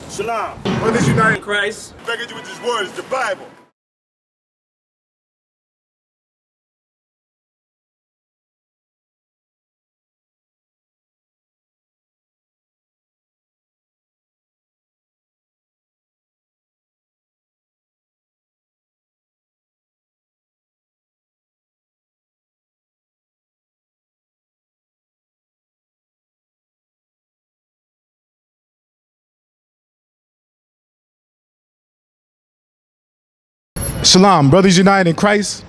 Shalam. On this united Christ. Begging you with these words, the Bible. Shalom, brothers united in Christ.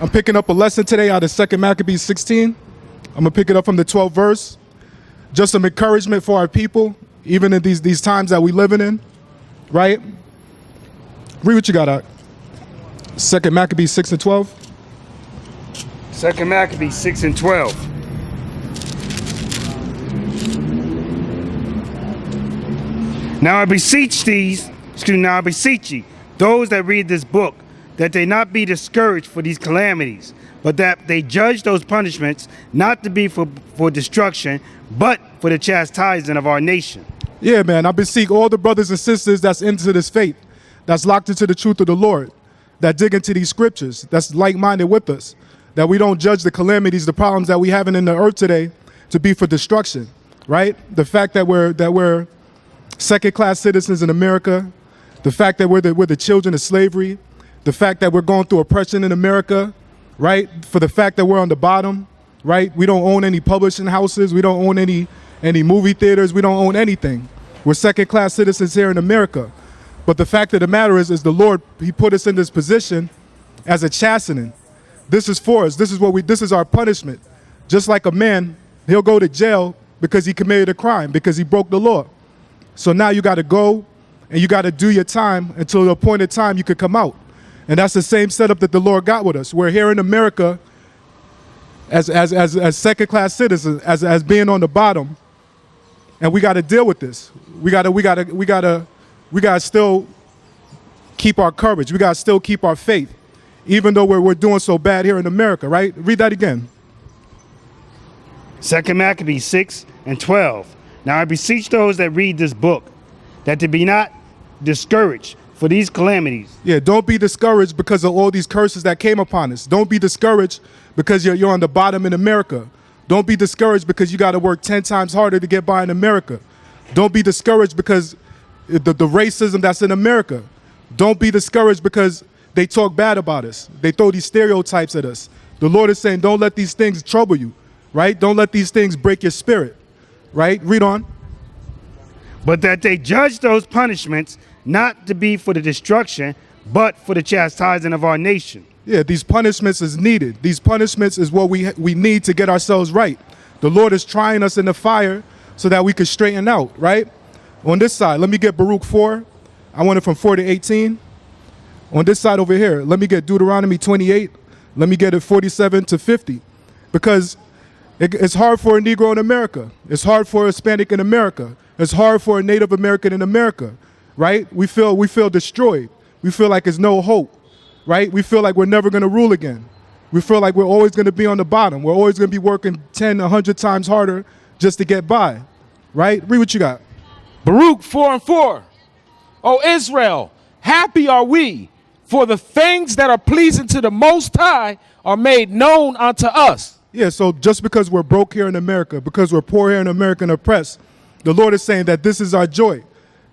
I'm picking up a lesson today out of 2 Maccabees 16. I'm gonna pick it up from the 12th verse. Just some encouragement for our people, even in these times that we living in, right? Read what you got out. 2 Maccabees 6 and 12. 2 Maccabees 6 and 12. Now I beseech ye, those that read this book, that they not be discouraged for these calamities, but that they judge those punishments not to be for destruction, but for the chastising of our nation. Yeah, man, I beseech all the brothers and sisters that's into this faith, that's locked into the truth of the Lord, that dig into these scriptures, that's like-minded with us, that we don't judge the calamities, the problems that we having in the earth today to be for destruction, right? The fact that we're second-class citizens in America, the fact that we're the children of slavery, the fact that we're going through oppression in America, right? For the fact that we're on the bottom, right? We don't own any publishing houses. We don't own any movie theaters. We don't own anything. We're second-class citizens here in America. But the fact of the matter is the Lord, he put us in this position as a chastening. This is for us. This is our punishment. Just like a man, he'll go to jail because he committed a crime, because he broke the law. So now you got to go and you got to do your time until the appointed time you could come out. And that's the same setup that the Lord got with us. We're here in America as second-class citizens, as being on the bottom, and we got to deal with this. We gotta still keep our courage. We gotta still keep our faith, even though we're doing so bad here in America. Right? Read that again. 2 Maccabees 6 and 12. Now I beseech those that read this book, that they be not discouraged for these calamities. Yeah, don't be discouraged because of all these curses that came upon us. Don't be discouraged because you're on the bottom in America. Don't be discouraged because you got to work 10 times harder to get by in America. Don't be discouraged because the racism that's in America. Don't be discouraged because they talk bad about us. They throw these stereotypes at us. The Lord is saying, don't let these things trouble you, right? Don't let these things break your spirit, right? Read on. But that they judge those punishments not to be for the destruction, but for the chastising of our nation. Yeah, these punishments is needed. These punishments is what we need to get ourselves right. The Lord is trying us in the fire so that we could straighten out, right? On this side, let me get Baruch 4. I want it from 4 to 18. On this side over here, let me get Deuteronomy 28. Let me get it 47 to 50. Because it's hard for a Negro in America. It's hard for a Hispanic in America. It's hard for a Native American in America, right? We feel destroyed. We feel like there's no hope, right? We feel like we're never going to rule again. We feel like we're always going to be on the bottom. We're always going to be working 10, 100 times harder just to get by, right? Read what you got. Baruch 4 and 4. O Israel, happy are we, for the things that are pleasing to the Most High are made known unto us. Yeah, so just because we're broke here in America, because we're poor here in America and oppressed, the Lord is saying that this is our joy.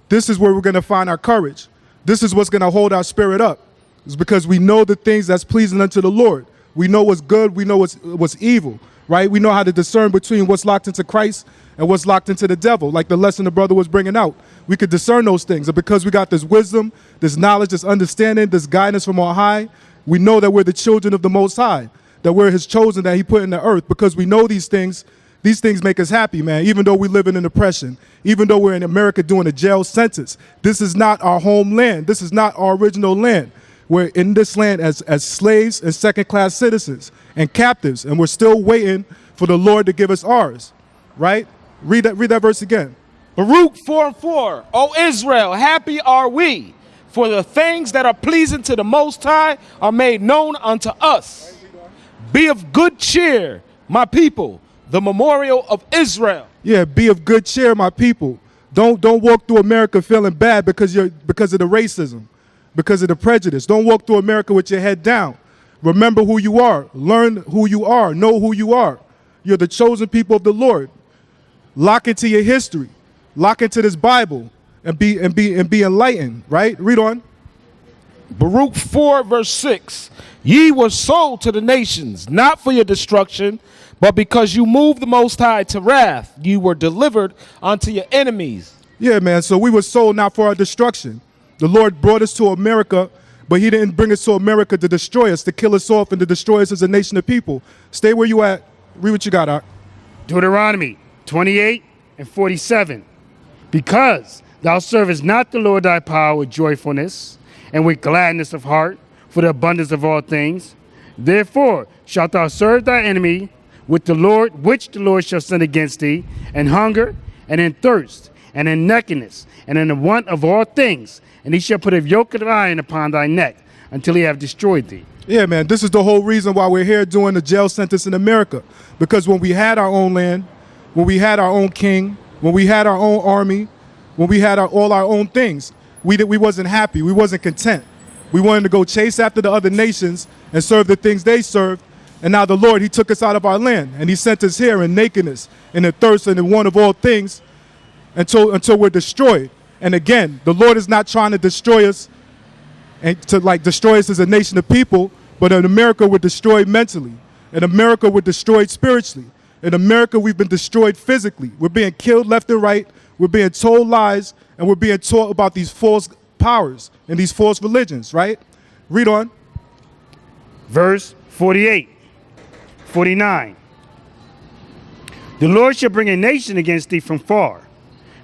This is where we're going to find our courage. This is what's going to hold our spirit up. It's because we know the things that's pleasing unto the Lord. We know what's good. We know what's evil, right? We know how to discern between what's locked into Christ and what's locked into the devil, like the lesson the brother was bringing out. We could discern those things. And because we got this wisdom, this knowledge, this understanding, this guidance from on high, we know that we're the children of the Most High, that we're his chosen, that he put in the earth. Because we know these things make us happy, man, even though we live in oppression, even though we're in America doing a jail sentence. This is not our homeland. This is not our original land. We're in this land as slaves and second-class citizens and captives, and we're still waiting for the Lord to give us ours, right? Read that verse again. Baruch 4 and 4. O Israel, happy are we, for the things that are pleasing to the Most High are made known unto us. Be of good cheer, my people, the memorial of Israel. Yeah, be of good cheer, my people. Don't walk through America feeling bad because of the racism, because of the prejudice. Don't walk through America with your head down. Remember who you are. Learn who you are. Know who you are. You're the chosen people of the Lord. Lock into your history. Lock into this Bible and be enlightened, right? Read on. Baruch 4 verse 6. Ye were sold to the nations, not for your destruction, but because you moved the Most High to wrath, you were delivered unto your enemies. Yeah, man. So we were sold not for our destruction. The Lord brought us to America, but he didn't bring us to America to destroy us, to kill us off and to destroy us as a nation of people. Stay where you at. Read what you got, Doc. Deuteronomy 28 and 47. Because thou servest not the Lord thy power with joyfulness and with gladness of heart for the abundance of all things, therefore shalt thou serve thy enemy with the Lord, which the Lord shall send against thee, in hunger and in thirst and in nakedness and in the want of all things, and he shall put a yoke of iron upon thy neck until he have destroyed thee. Yeah, man, this is the whole reason why we're here doing the jail sentence in America. Because when we had our own land, when we had our own king, when we had our own army, when we had all our own things, we wasn't happy. We wasn't content. We wanted to go chase after the other nations and serve the things they served. And now the Lord, he took us out of our land and he sent us here in nakedness and in thirst and in want of all things until we're destroyed. And again, the Lord is not trying to destroy us and to destroy us as a nation of people, but in America we're destroyed mentally. In America we're destroyed spiritually. In America we've been destroyed physically. We're being killed left and right. We're being told lies and we're being taught about these false powers and these false religions, right? Read on. Verse 48, 49. The Lord shall bring a nation against thee from far,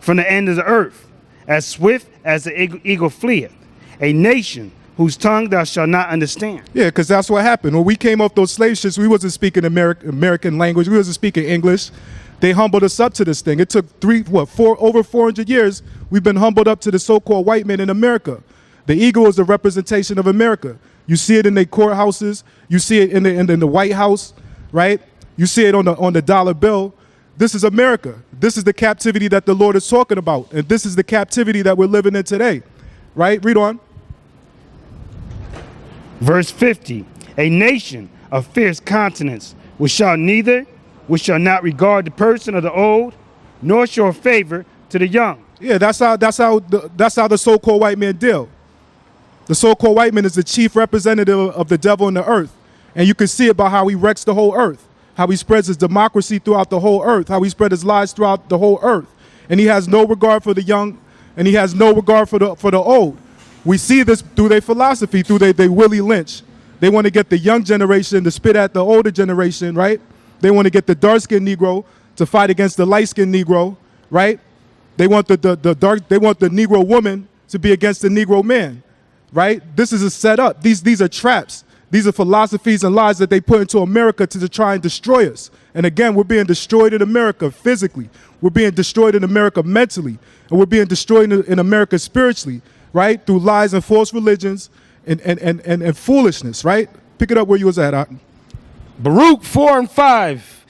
from the end of the earth, as swift as the eagle fleeth, a nation whose tongue thou shalt not understand. Yeah, because that's what happened. When we came off those slave ships, we wasn't speaking American language. We wasn't speaking English. They humbled us up to this thing. It took over 400 years. We've been humbled up to the so-called white man in America. The eagle is a representation of America. You see it in the courthouses. You see it in the White House, right? You see it on the dollar bill. This is America. This is the captivity that the Lord is talking about. And this is the captivity that we're living in today, right? Read on. Verse 50, a nation of fierce countenance, which shall not regard the person of the old, nor show favor to the young. Yeah, that's how the so-called white man deal. The so-called white man is the chief representative of the devil in the earth. And you can see it by how he wrecks the whole earth, how he spreads his democracy throughout the whole earth, how he spread his lies throughout the whole earth. And he has no regard for the young, and he has no regard for the old. We see this through their philosophy, through their Willie Lynch. They want to get the young generation to spit at the older generation, right? They want to get the dark-skinned Negro to fight against the light-skinned Negro, right? They want the Negro woman to be against the Negro man, right? This is a setup. These are traps. These are philosophies and lies that they put into America to try and destroy us. And again, we're being destroyed in America physically. We're being destroyed in America mentally. And we're being destroyed in America spiritually, right? Through lies and false religions and foolishness, right? Pick it up where you was at, Ock. Baruch 4 and 5.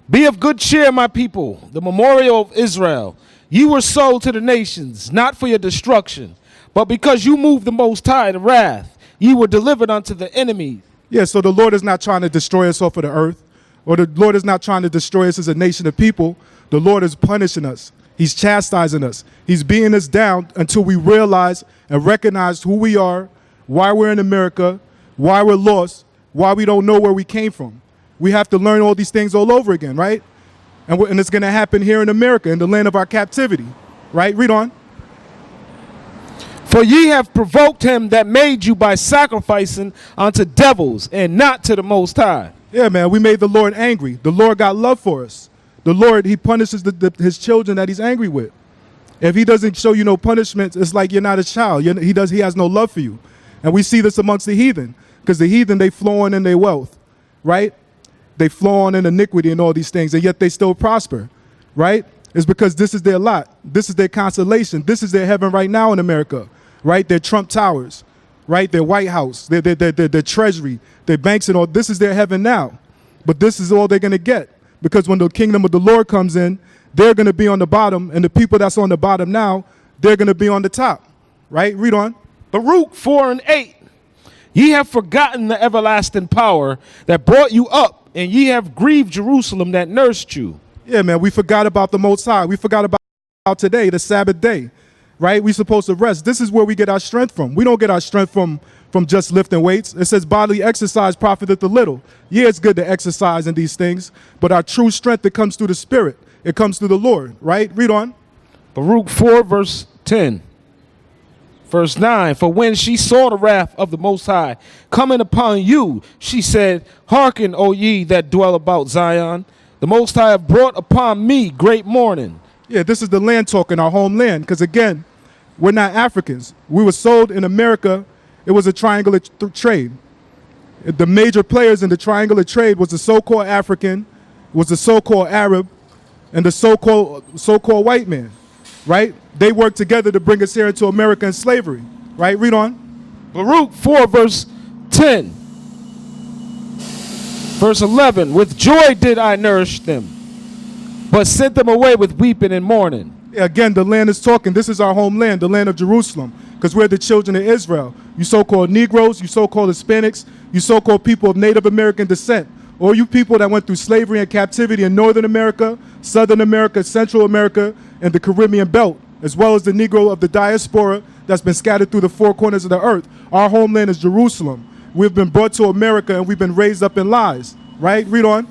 Be of good cheer, my people, the memorial of Israel. You were sold to the nations, not for your destruction, but because you moved the Most High to wrath. You were delivered unto the enemy. Yeah, so the Lord is not trying to destroy us off of the earth, or the Lord is not trying to destroy us as a nation of people. The Lord is punishing us. He's chastising us. He's beating us down until we realize and recognize who we are, why we're in America, why we're lost, why we don't know where we came from. We have to learn all these things all over again, right? And it's going to happen here in America, in the land of our captivity, right? Read on. For ye have provoked him that made you by sacrificing unto devils and not to the Most High. Yeah, man, we made the Lord angry. The Lord got love for us. The Lord, he punishes his children that he's angry with. If he doesn't show you no punishment, it's like you're not a child. He has no love for you. And we see this amongst the heathen, because the heathen, they flow on in their wealth, right? They flow on in iniquity and all these things, and yet they still prosper, right? It's because this is their lot. This is their consolation. This is their heaven right now in America, right? Their Trump Towers, right? Their White House, their Treasury, their banks and all. This is their heaven now. But this is all they're going to get, because when the kingdom of the Lord comes in, they're going to be on the bottom, and the people that's on the bottom now, they're going to be on the top. Right? Read on. Baruch 4 and 8. Ye have forgotten the everlasting power that brought you up, and ye have grieved Jerusalem that nursed you. Yeah, man, we forgot about the Most High. We forgot about today, the Sabbath day, right? We're supposed to rest. This is where we get our strength from. We don't get our strength from just lifting weights. It says bodily exercise profiteth a little. Yeah, it's good to exercise in these things, but our true strength, it comes through the Spirit. It comes through the Lord, right? Read on. Baruch 4 verse 10. Verse 9, for when she saw the wrath of the Most High coming upon you, she said, hearken, O ye that dwell about Zion. The Most High have brought upon me great mourning. Yeah, this is the land talking, our homeland, because again, we're not Africans. We were sold in America. It was a triangular trade. The major players in the triangular trade was the so-called African, was the so-called Arab, and the so-called white man, right? They worked together to bring us here into America and slavery, right? Read on. Baruch 4 verse 10. Verse 11, with joy did I nourish them, but sent them away with weeping and mourning. Yeah, again, the land is talking. This is our homeland, the land of Jerusalem, because we're the children of Israel. You so-called Negroes, you so-called Hispanics, you so-called people of Native American descent, or you people that went through slavery and captivity in Northern America, Southern America, Central America, and the Caribbean belt, as well as the Negro of the diaspora that's been scattered through the four corners of the earth. Our homeland is Jerusalem. We've been brought to America and we've been raised up in lies, right? Read on.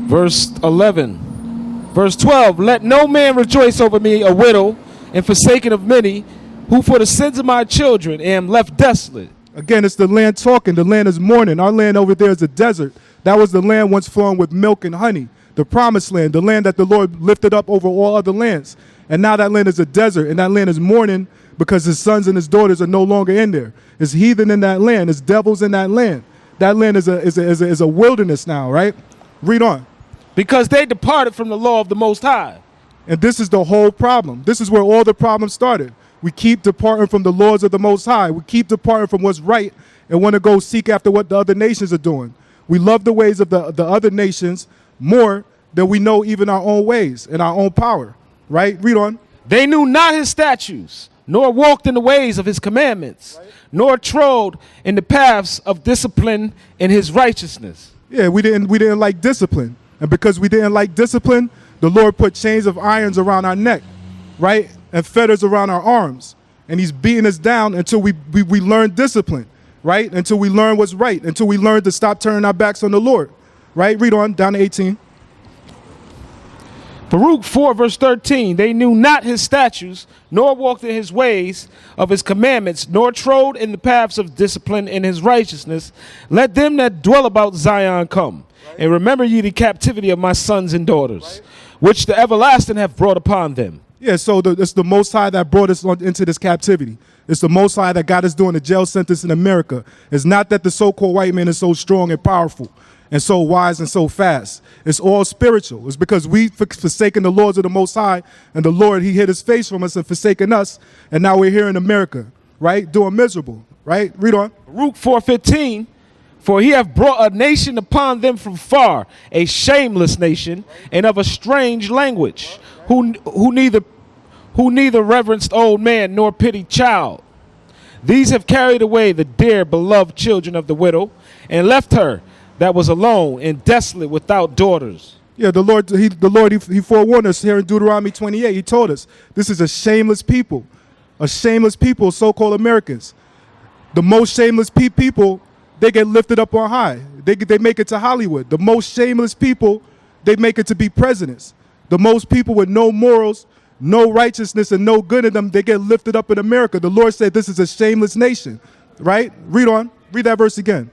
Verse 11. Verse 12, let no man rejoice over me, a widow, and forsaken of many, who for the sins of my children am left desolate. Again, it's the land talking. The land is mourning. Our land over there is a desert. That was the land once flowing with milk and honey. The promised land, the land that the Lord lifted up over all other lands. And now that land is a desert, and that land is mourning because his sons and his daughters are no longer in there. There's heathen in that land. There's devils in that land. That land is a wilderness now, right? Read on. Because they departed from the law of the Most High. And this is the whole problem. This is where all the problems started. We keep departing from the laws of the Most High. We keep departing from what's right and want to go seek after what the other nations are doing. We love the ways of the other nations more than we know even our own ways and our own power. Right? Read on. They knew not his statutes, nor walked in the ways of his commandments, right, nor trod in the paths of discipline in his righteousness. Yeah, we didn't like discipline. And because we didn't like discipline, the Lord put chains of irons around our neck, right? And fetters around our arms. And he's beating us down until we learn discipline, right? Until we learn what's right, until we learn to stop turning our backs on the Lord, right? Read on, down to 18. Baruch 4 verse 13, they knew not his statutes, nor walked in his ways of his commandments, nor trod in the paths of discipline in his righteousness. Let them that dwell about Zion come, right, and remember ye the captivity of my sons and daughters, right, which the everlasting have brought upon them. Yeah, so it's the Most High that brought us into this captivity. It's the Most High that got us doing the jail sentence in America. It's not that the so-called white man is so strong and powerful and so wise and so fast. It's all spiritual. It's because we forsaken the laws of the Most High, and the Lord, he hid his face from us and forsaken us, and now we're here in America, right, doing miserable, right? Read on. Baruch 4:15, for he hath brought a nation upon them from far, a shameless nation, and of a strange language, who neither reverenced old man nor pitied child. These have carried away the dear beloved children of the widow, and left her that was alone and desolate without daughters. Yeah, the Lord, he forewarned us here in Deuteronomy 28. He told us this is a shameless people, so-called Americans. The most shameless people, they get lifted up on high. They make it to Hollywood. The most shameless people, they make it to be presidents. The most people with no morals, no righteousness, and no good in them, they get lifted up in America. The Lord said this is a shameless nation, right? Read on. Read that verse again.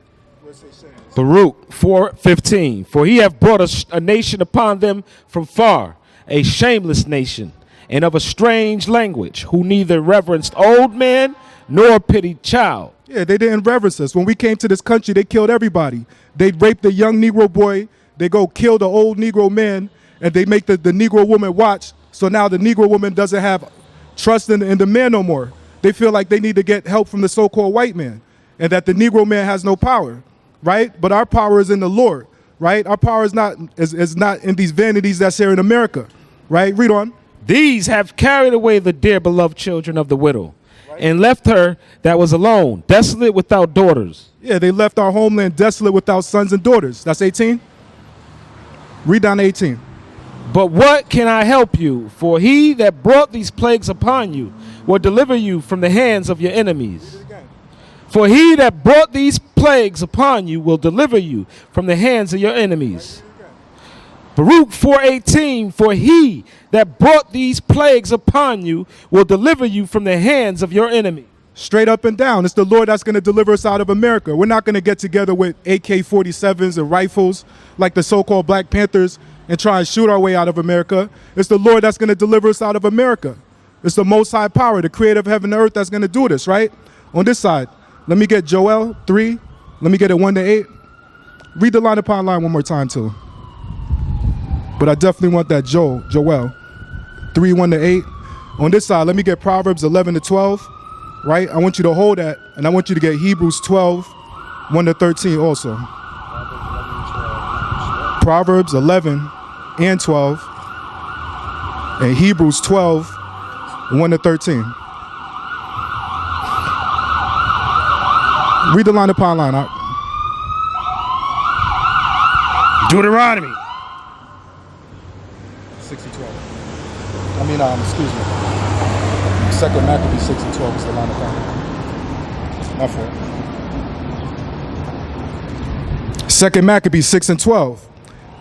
Baruch 4:15, for he hath brought a nation upon them from far, a shameless nation, and of a strange language, who neither reverenced old man nor pitied child. Yeah, they didn't reverence us. When we came to this country, they killed everybody. They raped the young Negro boy. They go kill the old Negro man, and they make the Negro woman watch. So now the Negro woman doesn't have trust in the man no more. They feel like they need to get help from the so-called white man, and that the Negro man has no power. right? But our power is in the Lord, right? Our power is not in these vanities that's here in America, right? Read on. These have carried away the dear beloved children of the widow, and left her that was alone, desolate without daughters. Yeah, they left our homeland desolate without sons and daughters. That's 18. Read down to 18. But what can I help you? For he that brought these plagues upon you will deliver you from the hands of your enemies. For he that brought these plagues upon you will deliver you from the hands of your enemies. Baruch 4:18, for he that brought these plagues upon you will deliver you from the hands of your enemy. Straight up and down. It's the Lord that's going to deliver us out of America. We're not going to get together with AK-47s and rifles like the so-called Black Panthers and try and shoot our way out of America. It's the Lord that's going to deliver us out of America. It's the Most High Power, the creator of heaven and earth, that's going to do this, right? On this side, let me get Joel 3. Let me get it 1 to 8. Read the line upon line one more time, too. But I definitely want that Joel 3, 1 to 8. On this side, let me get Proverbs 11 to 12, right? I want you to hold that, and I want you to get Hebrews 12, 1 to 13 also. Proverbs 11 and 12, and Hebrews 12, 1 to 13. Read the line upon line. Deuteronomy 6 and 12. Excuse me. Second Maccabees 6 and 12 is the line upon line. My fault. Second Maccabees 6 and 12.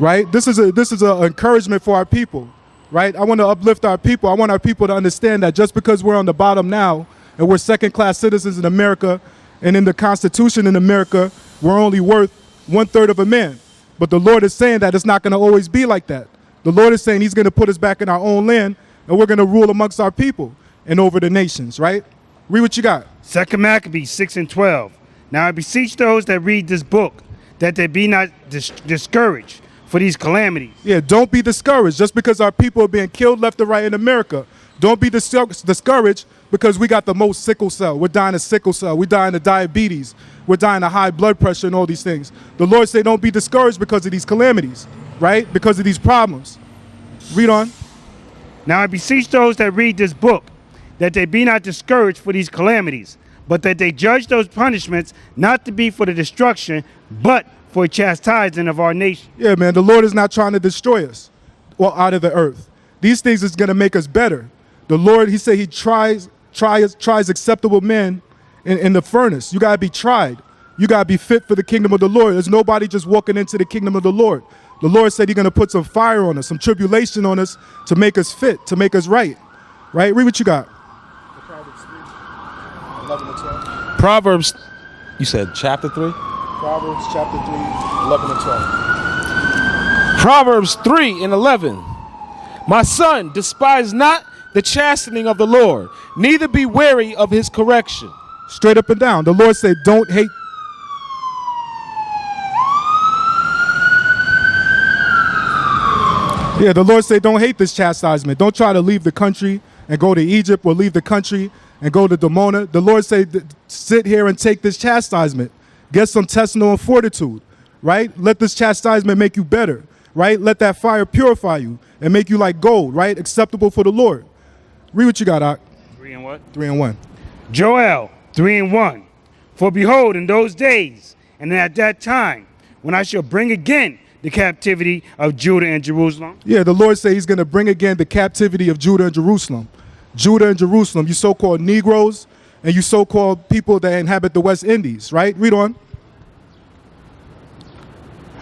Right? This is an encouragement for our people. Right? I want to uplift our people. I want our people to understand that just because we're on the bottom now and we're second-class citizens in America and in the Constitution in America, we're only worth 1/3 of a man. But the Lord is saying that it's not going to always be like that. The Lord is saying he's going to put us back in our own land and we're going to rule amongst our people and over the nations, right? Read what you got. 2 Maccabees 6 and 12. Now I beseech those that read this book that they be not discouraged for these calamities. Yeah, don't be discouraged just because our people are being killed left and right in America. Don't be discouraged because we got the most sickle cell. We're dying of sickle cell. We're dying of diabetes. We're dying of high blood pressure and all these things. The Lord say don't be discouraged because of these calamities, right? Because of these problems. Read on. Now I beseech those that read this book that they be not discouraged for these calamities, but that they judge those punishments not to be for the destruction, but for a chastising of our nation. Yeah, man, the Lord is not trying to destroy us or out of the earth. These things is going to make us better. The Lord, he said he tries acceptable men in the furnace. You got to be tried. You got to be fit for the kingdom of the Lord. There's nobody just walking into the kingdom of the Lord. The Lord said he's going to put some fire on us, some tribulation on us to make us fit, to make us right. Right? Read what you got. Proverbs 3, 11 and 12. Proverbs, you said chapter 3? Proverbs chapter 3, 11 and 12. Proverbs 3 and 11. My son, despise not the chastening of the Lord, neither be weary of his correction. Straight up and down. The Lord said, don't hate. Yeah, the Lord said, don't hate this chastisement. Don't try to leave the country and go to Egypt or leave the country and go to Dimona. The Lord said, sit here and take this chastisement. Get some testimony and fortitude, right? Let this chastisement make you better, right? Let that fire purify you and make you like gold, right? Acceptable for the Lord. Read what you got, Ak. 3 and what? 3 and 1. Joel 3 and 1. For behold, in those days, and at that time, when I shall bring again the captivity of Judah and Jerusalem. Yeah, the Lord said he's going to bring again the captivity of Judah and Jerusalem. Judah and Jerusalem, you so-called Negroes and you so-called people that inhabit the West Indies, right? Read on.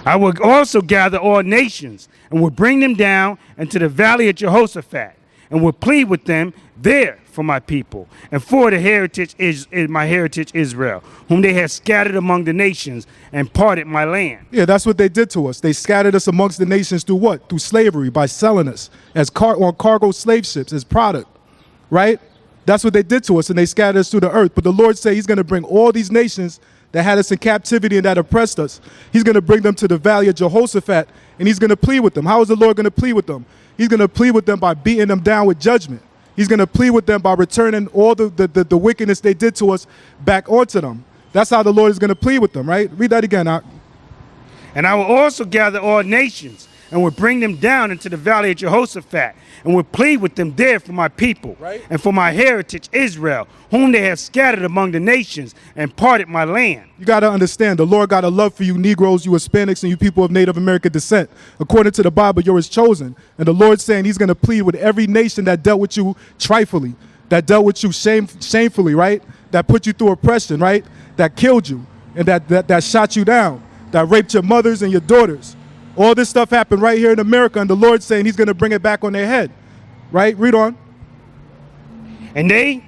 I will also gather all nations and will bring them down into the valley of Jehoshaphat and will plead with them there for my people and for the heritage is my heritage Israel, whom they have scattered among the nations and parted my land. Yeah, that's what they did to us. They scattered us amongst the nations through what? Through slavery, by selling us as on cargo slave ships, as product, right? That's what they did to us, and they scattered us through the earth. But the Lord said he's going to bring all these nations that had us in captivity and that oppressed us. He's going to bring them to the valley of Jehoshaphat, and he's going to plead with them. How is the Lord going to plead with them? He's going to plead with them by beating them down with judgment. He's going to plead with them by returning all the wickedness they did to us back onto them. That's how the Lord is going to plead with them, right? Read that again, Ak. And I will also gather all nations, and will bring them down into the valley of Jehoshaphat, and will plead with them there for my people, Right. and for my heritage Israel, whom they have scattered among the nations, and parted my land. You got to understand, the Lord got a love for you Negroes, you Hispanics, and you people of Native American descent. According to the Bible, you're his chosen. And the Lord's saying he's going to plead with every nation that dealt with you trifling, that dealt with you shamefully, right? That put you through oppression, right? That killed you, and that shot you down, that raped your mothers and your daughters. All this stuff happened right here in America, and the Lord's saying he's going to bring it back on their head, right? Read on. And they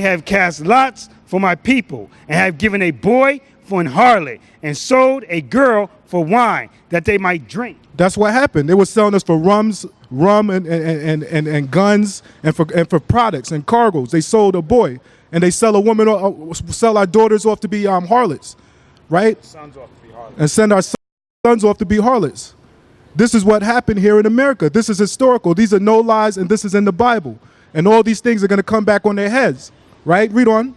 have cast lots for my people, and have given a boy for an harlot, and sold a girl for wine, that they might drink. That's what happened. They were selling us for rum and guns and for products and cargoes. They sold a boy, and they sell a woman, sell our daughters off to be harlots, right? Sons off to be harlots. And send our sons off to be harlots. This is what happened here in America. This is historical. These are no lies, and this is in the Bible. And all these things are going to come back on their heads, right? Read on.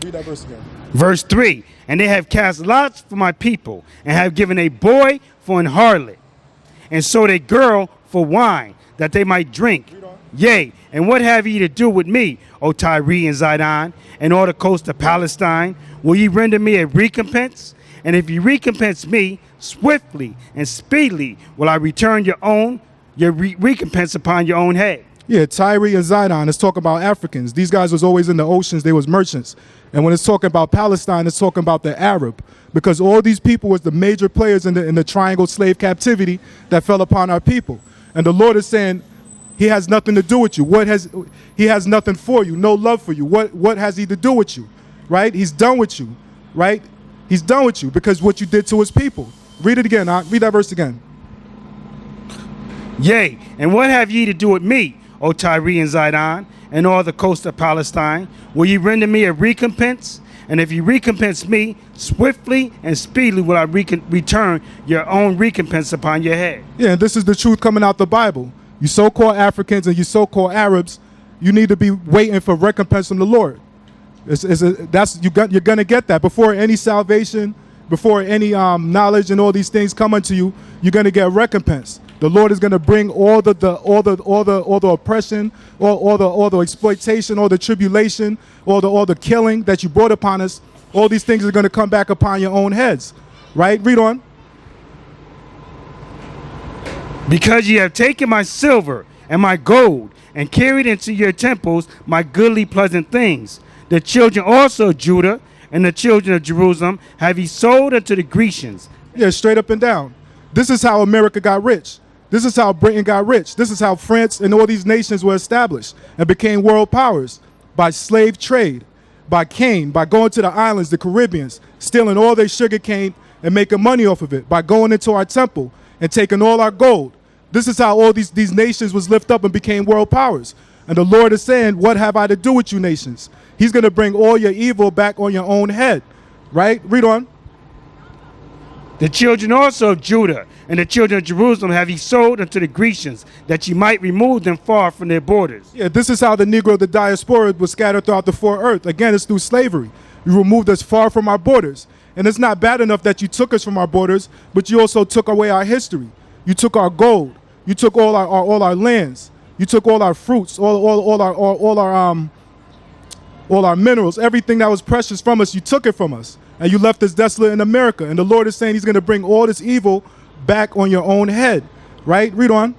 Read that verse again. Verse 3, and they have cast lots for my people, and have given a boy for an harlot, and sold a girl for wine, that they might drink. Yea, and what have ye to do with me, O Tyre and Zidon, and all the coast of Palestine? Will ye render me a recompense? And if ye recompense me, swiftly and speedily will I return your recompense upon your own head. Yeah, Tyre and Zidon is talking about Africans. These guys was always in the oceans. They was merchants. And when it's talking about Palestine, it's talking about the Arab, because all these people was the major players in the triangle slave captivity that fell upon our people. And the Lord is saying he has nothing to do with you. He has nothing for you, no love for you. What has he to do with you, right? He's done with you, right? He's done with you because what you did to his people. Read it again. Read that verse again. Yea, and what have ye to do with me, O Tyre and Zidon, and all the coast of Palestine? Will ye render me a recompense? And if ye recompense me, swiftly and speedily will I return your own recompense upon your head. Yeah, and this is the truth coming out the Bible. You so-called Africans and you so-called Arabs, you need to be waiting for recompense from the Lord. You're gonna get that before any salvation, before any knowledge and all these things come unto you. You're gonna get recompense. The Lord is gonna bring all the oppression, all the exploitation, all the tribulation, all the killing that you brought upon us. All these things are gonna come back upon your own heads, right? Read on. Because ye have taken my silver and my gold, and carried into your temples my goodly pleasant things. The children also of Judah and the children of Jerusalem have ye sold unto the Grecians. Yeah, straight up and down. This is how America got rich. This is how Britain got rich. This is how France and all these nations were established and became world powers, by slave trade, by cane, by going to the islands, the Caribbeans, stealing all their sugar cane and making money off of it, by going into our temple and taking all our gold. This is how all these nations was lifted up and became world powers. And the Lord is saying, what have I to do with you nations? He's going to bring all your evil back on your own head, right? Read on. The children also of Judah and the children of Jerusalem have ye sold unto the Grecians, that ye might remove them far from their borders. Yeah, this is how the Negro, the diaspora, was scattered throughout the four earth. Again, it's through slavery. You removed us far from our borders. And it's not bad enough that you took us from our borders, but you also took away our history. You took our gold. You took all our lands. You took all our fruits, all our minerals, everything that was precious from us. You took it from us, and you left us desolate in America. And the Lord is saying He's going to bring all this evil back on your own head, right? Read on.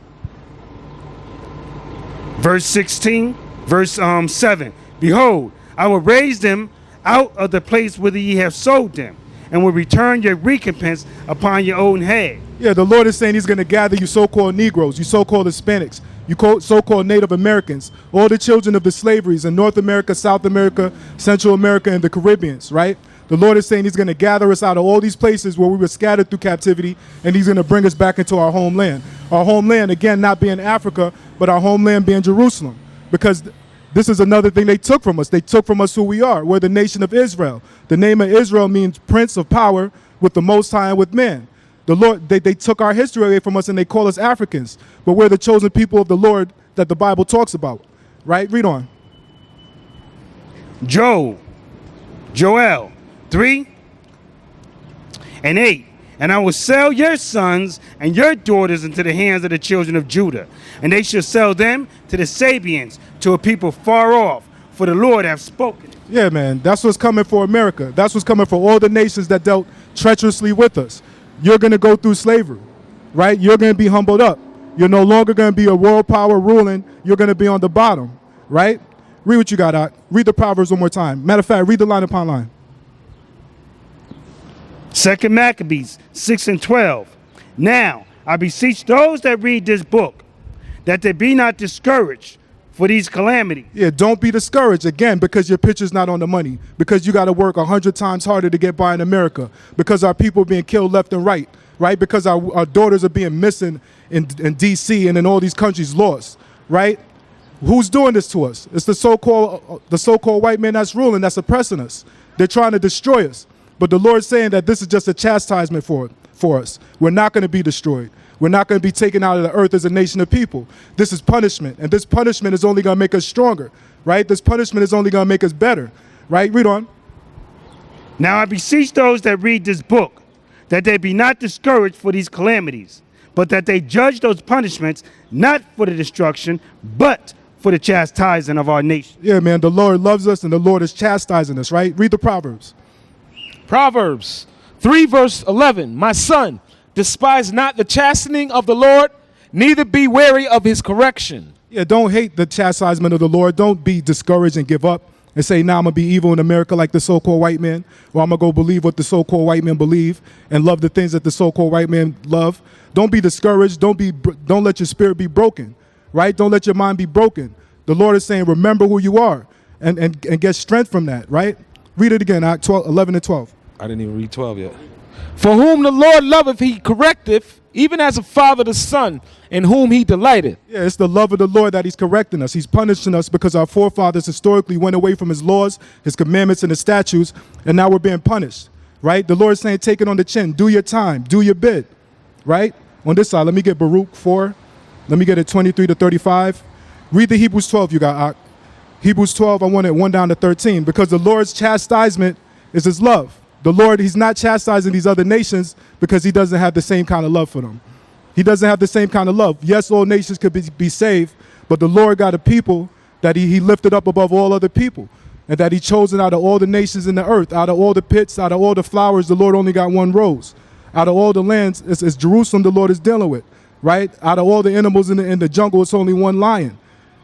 Verse 16, verse 7. Behold, I will raise them out of the place whither ye have sold them, and will return your recompense upon your own head. Yeah, the Lord is saying He's going to gather you so-called Negroes, you so-called Hispanics, you so-called Native Americans, all the children of the slaveries in North America, South America, Central America, and the Caribbeans, right? The Lord is saying He's going to gather us out of all these places where we were scattered through captivity, and He's going to bring us back into our homeland. Our homeland, again, not being Africa, but our homeland being Jerusalem. Because this is another thing they took from us. They took from us who we are. We're the nation of Israel. The name of Israel means prince of power with the Most High and with man. The Lord, they took our history away from us and they call us Africans. But we're the chosen people of the Lord that the Bible talks about. Right? Read on. Joel 3, And 8, and I will sell your sons and your daughters into the hands of the children of Judah, and they shall sell them to the Sabians, to a people far off, for the Lord hath spoken. Yeah, man, that's what's coming for America. That's what's coming for all the nations that dealt treacherously with us. You're going to go through slavery, right? You're going to be humbled up. You're no longer going to be a world power ruling. You're going to be on the bottom, right? Read what you got, Doc. Read the Proverbs one more time. Matter of fact, read the line upon line. 2 Maccabees 6 and 12. Now I beseech those that read this book, that they be not discouraged for these calamities. Yeah, don't be discouraged, again, because your picture's not on the money, because you got to work 100 times harder to get by in America, because our people are being killed left and right, because our daughters are being missing in D.C. and in all these countries lost, right? Who's doing this to us? It's the so-called white man that's ruling, that's oppressing us. They're trying to destroy us. But the Lord's saying that this is just a chastisement for us. We're not going to be destroyed. We're not going to be taken out of the earth as a nation of people. This is punishment, and this punishment is only going to make us stronger, right? This punishment is only going to make us better, right? Read on. Now I beseech those that read this book, that they be not discouraged for these calamities, but that they judge those punishments not for the destruction, but for the chastising of our nation. Yeah, man, the Lord loves us, and the Lord is chastising us, right? Read the Proverbs. Proverbs 3 verse 11. My son, despise not the chastening of the Lord, neither be weary of his correction. Yeah, don't hate the chastisement of the Lord. Don't be discouraged and give up and say, nah, I'm going to be evil in America like the so-called white man, or I'm going to go believe what the so-called white men believe and love the things that the so-called white men love. Don't be discouraged. Don't let your spirit be broken, right? Don't let your mind be broken. The Lord is saying, remember who you are and get strength from that, right? Read it again, Act 11 and 12. I didn't even read 12 yet. For whom the Lord loveth, he correcteth, even as a father the son, in whom he delighteth. Yeah, it's the love of the Lord that he's correcting us. He's punishing us because our forefathers historically went away from his laws, his commandments, and his statutes, and now we're being punished, right? The Lord is saying, take it on the chin. Do your time. Do your bid, right? On this side, let me get Baruch 4. Let me get it 23 to 35. Read the Hebrews 12 you got, Ak. Hebrews 12, I want it 1 down to 13, because the Lord's chastisement is his love. The Lord, he's not chastising these other nations because he doesn't have the same kind of love for them. He doesn't have the same kind of love. Yes, all nations could be saved, but the Lord got a people that he lifted up above all other people, and that he chosen out of all the nations in the earth, out of all the pits, out of all the flowers, the Lord only got one rose. Out of all the lands, it's Jerusalem the Lord is dealing with, right? Out of all the animals in the jungle, it's only one lion.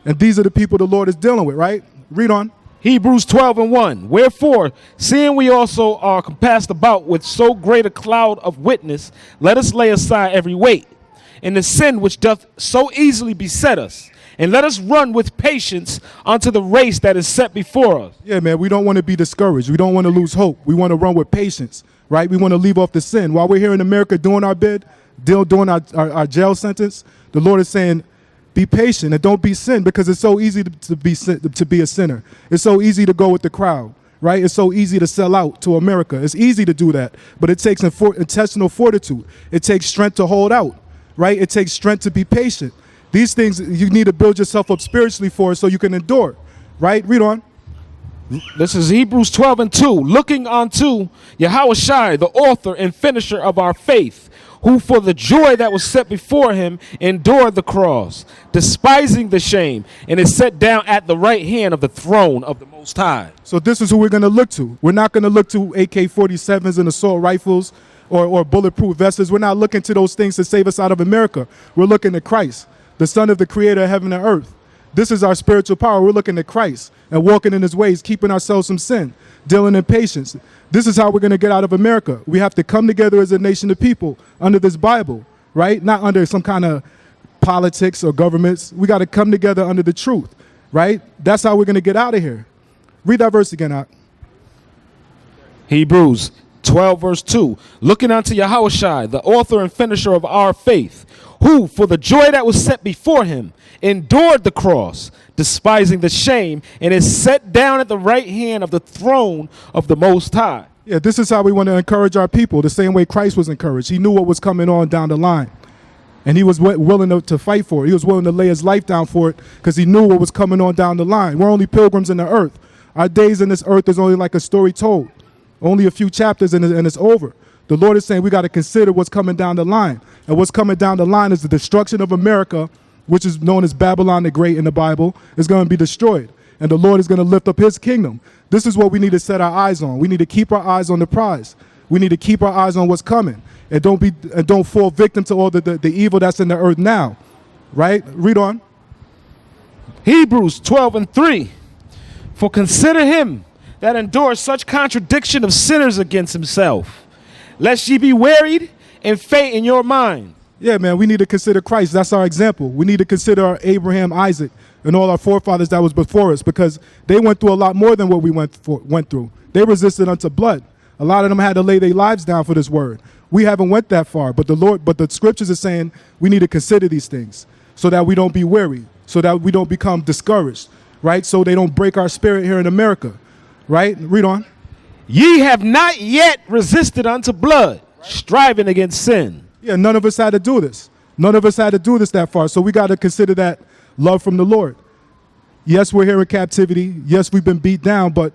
And these are the people the Lord is dealing with, right? Read on. Hebrews 12 and 1. Wherefore, seeing we also are compassed about with so great a cloud of witness, let us lay aside every weight, and the sin which doth so easily beset us, and let us run with patience unto the race that is set before us. Yeah, man, we don't want to be discouraged. We don't want to lose hope. We want to run with patience, right? We want to leave off the sin. While we're here in America doing our bid, doing our jail sentence, the Lord is saying, be patient and don't be sin, because it's so easy to be a sinner. It's so easy to go with the crowd, right? It's so easy to sell out to America. It's easy to do that, but it takes intestinal fortitude. It takes strength to hold out, right? It takes strength to be patient. These things you need to build yourself up spiritually for so you can endure, right? Read on. This is Hebrews 12 and 2. Looking unto Yahushua, the author and finisher of our faith, who for the joy that was set before him endured the cross, despising the shame, and is set down at the right hand of the throne of the Most High. So this is who we're going to look to. We're not going to look to AK-47s and assault rifles or bulletproof vests. We're not looking to those things to save us out of America. We're looking to Christ, the Son of the Creator of heaven and earth. This is our spiritual power. We're looking to Christ and walking in his ways, keeping ourselves from sin, dealing in patience. This is how we're going to get out of America. We have to come together as a nation of people under this Bible, right? Not under some kind of politics or governments. We got to come together under the truth, right? That's how we're going to get out of here. Read that verse again, Ak. Hebrews 12 verse 2. Looking unto Yahushua, the author and finisher of our faith, who for the joy that was set before him endured the cross, despising the shame, and is set down at the right hand of the throne of the Most High. Yeah, this is how we want to encourage our people, the same way Christ was encouraged. He knew what was coming on down the line, and he was willing to fight for it. He was willing to lay his life down for it because he knew what was coming on down the line. We're only pilgrims in the earth. Our days in this earth is only like a story told, only a few chapters and it's over. The Lord is saying we got to consider what's coming down the line. And what's coming down the line is the destruction of America, which is known as Babylon the Great in the Bible, is going to be destroyed. And the Lord is going to lift up his kingdom. This is what we need to set our eyes on. We need to keep our eyes on the prize. We need to keep our eyes on what's coming. And don't fall victim to all the evil that's in the earth now. Right? Read on. Hebrews 12:3. For consider him that endures such contradiction of sinners against himself, lest ye be wearied and faint in your mind. Yeah, man, we need to consider Christ. That's our example. We need to consider our Abraham, Isaac, and all our forefathers that was before us, because they went through a lot more than what we went through. They resisted unto blood. A lot of them had to lay their lives down for this word. We haven't went that far, but the scriptures are saying we need to consider these things so that we don't be weary, so that we don't become discouraged, right? So they don't break our spirit here in America, right? Read on. Ye have not yet resisted unto blood, striving against sin. Yeah, none of us had to do this. None of us had to do this that far. So we got to consider that love from the Lord. Yes, we're here in captivity. Yes, we've been beat down, but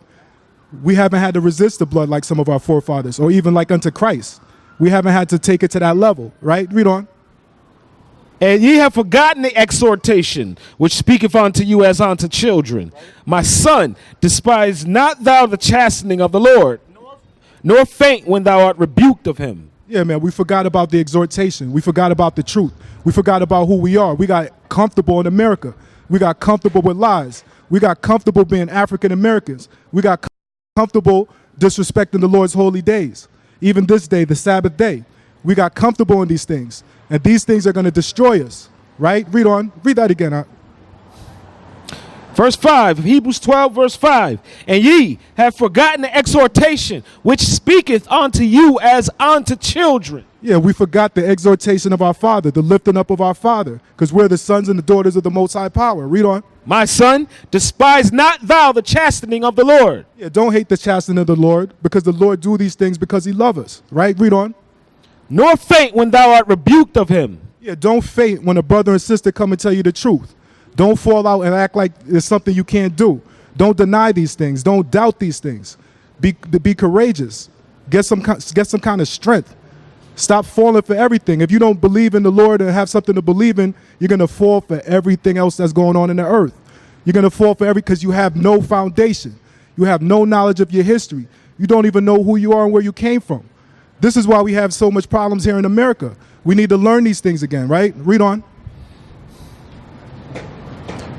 we haven't had to resist the blood like some of our forefathers, or even like unto Christ. We haven't had to take it to that level, right? Read on. And ye have forgotten the exhortation which speaketh unto you as unto children. My son, despise not thou the chastening of the Lord, nor faint when thou art rebuked of him. Yeah, man, we forgot about the exhortation. We forgot about the truth. We forgot about who we are. We got comfortable in America. We got comfortable with lies. We got comfortable being African Americans. We got comfortable disrespecting the Lord's holy days. Even this day, the Sabbath day. We got comfortable in these things. And these things are going to destroy us, right? Read on. Read that again. Verse 5, Hebrews 12, verse 5. And ye have forgotten the exhortation which speaketh unto you as unto children. Yeah, we forgot the exhortation of our Father, the lifting up of our Father, because we're the sons and the daughters of the Most High Power. Read on. My son, despise not thou the chastening of the Lord. Yeah, don't hate the chastening of the Lord, because the Lord do these things because he loves us, right? Read on. Nor faint when thou art rebuked of him. Yeah, don't faint when a brother and sister come and tell you the truth. Don't fall out and act like it's something you can't do. Don't deny these things. Don't doubt these things. Be courageous. Get some kind of strength. Stop falling for everything. If you don't believe in the Lord and have something to believe in, you're going to fall for everything else that's going on in the earth. You're going to fall for because you have no foundation. You have no knowledge of your history. You don't even know who you are and where you came from. This is why we have so much problems here in America. We need to learn these things again, right? Read on.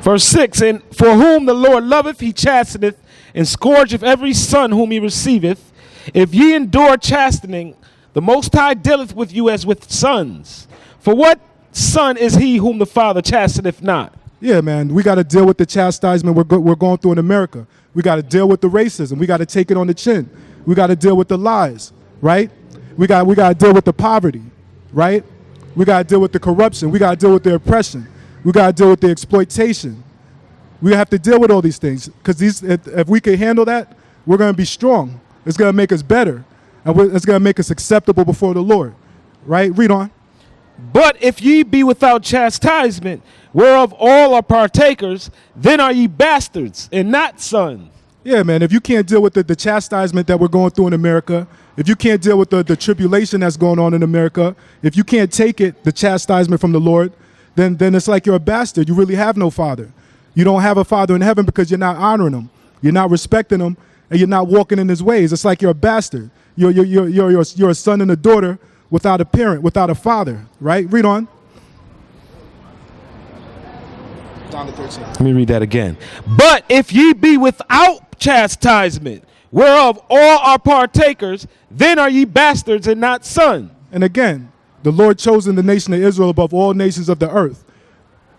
Verse 6, and for whom the Lord loveth, he chasteneth, and scourgeth every son whom he receiveth. If ye endure chastening, the Most High dealeth with you as with sons. For what son is he whom the Father chasteneth not? Yeah, man, we got to deal with the chastisement we're going through in America. We got to deal with the racism. We got to take it on the chin. We got to deal with the lies, right? We got to deal with the poverty, right? We got to deal with the corruption. We got to deal with the oppression. We got to deal with the exploitation. We have to deal with all these things, because if we can handle that, we're going to be strong. It's going to make us better, and it's going to make us acceptable before the Lord, right? Read on. But if ye be without chastisement, whereof all are partakers, then are ye bastards and not sons. Yeah, man, if you can't deal with the chastisement that we're going through in America, if you can't deal with the tribulation that's going on in America, if you can't take it, the chastisement from the Lord, then it's like you're a bastard. You really have no father. You don't have a father in heaven because you're not honoring him. You're not respecting him, and you're not walking in his ways. It's like you're a bastard. You're a son and a daughter without a parent, without a father, right? Read on. Down to 13. Let me read that again. But if ye be without chastisement, whereof all are partakers, then are ye bastards and not sons. And again, the Lord chosen the nation of Israel above all nations of the earth.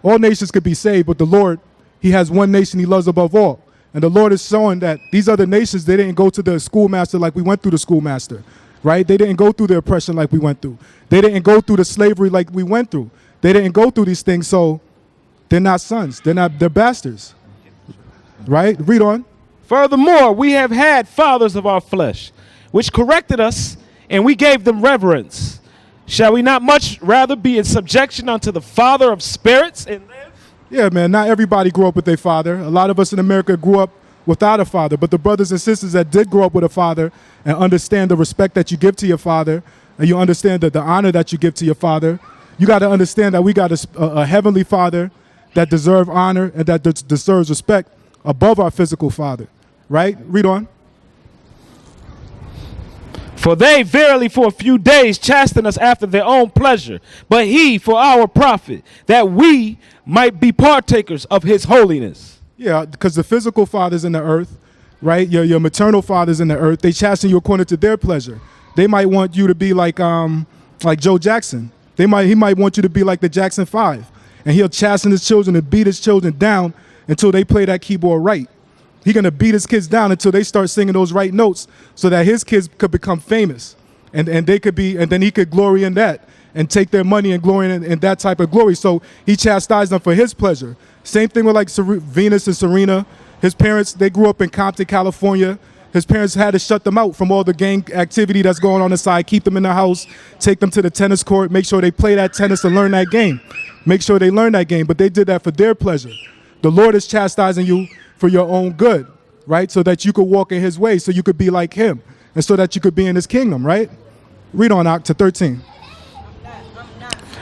All nations could be saved, but the Lord, he has one nation he loves above all. And the Lord is showing that these other nations, they didn't go to the schoolmaster like we went through the schoolmaster, right? They didn't go through the oppression like we went through. They didn't go through the slavery like we went through. They didn't go through these things, so they're not sons. They're bastards, right? Read on. Furthermore, we have had fathers of our flesh, which corrected us, and we gave them reverence. Shall we not much rather be in subjection unto the Father of spirits and live? Yeah, man, not everybody grew up with their father. A lot of us in America grew up without a father. But the brothers and sisters that did grow up with a father and understand the respect that you give to your father, and you understand that the honor that you give to your father, you got to understand that we got a heavenly father that deserves honor and that deserves respect above our physical father, right? Read on. For they verily for a few days chasten us after their own pleasure, but he for our profit, that we might be partakers of his holiness. Yeah, because the physical fathers in the earth, right? Your maternal fathers in the earth, they chasten you according to their pleasure. They might want you to be like Joe Jackson. He might want you to be like the Jackson 5, and he'll chasten his children and beat his children down until they play that keyboard right. He's gonna beat his kids down until they start singing those right notes, so that his kids could become famous, and they could be, and then he could glory in that and take their money and glory in that type of glory. So he chastised them for his pleasure. Same thing with like Venus and Serena. His parents, they grew up in Compton, California. His parents had to shut them out from all the gang activity that's going on inside, keep them in the house, take them to the tennis court, make sure they play that tennis and learn that game. Make sure they learn that game, but they did that for their pleasure. The Lord is chastising you for your own good, right? So that you could walk in his way, so you could be like him, and so that you could be in his kingdom, right? Read on, Ak, to 13.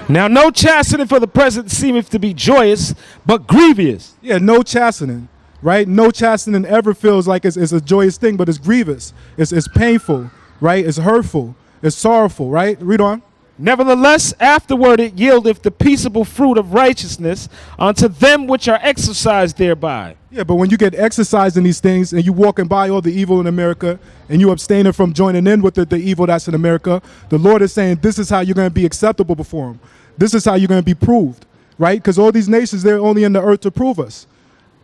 Now no chastening for the present seemeth to be joyous, but grievous. Yeah, no chastening, right? No chastening ever feels like it's a joyous thing, but it's grievous. It's painful, right? It's hurtful. It's sorrowful, right? Read on. Nevertheless, afterward it yieldeth the peaceable fruit of righteousness unto them which are exercised thereby. Yeah, but when you get exercised in these things and you walking by all the evil in America and you abstaining from joining in with the evil that's in America, the Lord is saying this is how you're going to be acceptable before him. This is how you're going to be proved, right? Because all these nations, they're only in the earth to prove us,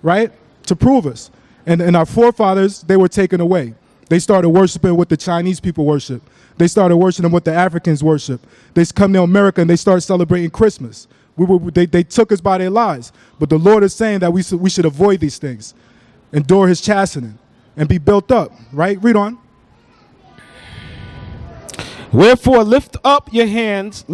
right? To prove us. And our forefathers, they were taken away. They started worshiping what the Chinese people worship. They started worshiping what the Africans worship. They come to America and they start celebrating Christmas. They took us by their lies. But the Lord is saying that we should avoid these things, endure his chastening, and be built up, right? Read on. Wherefore lift up the hands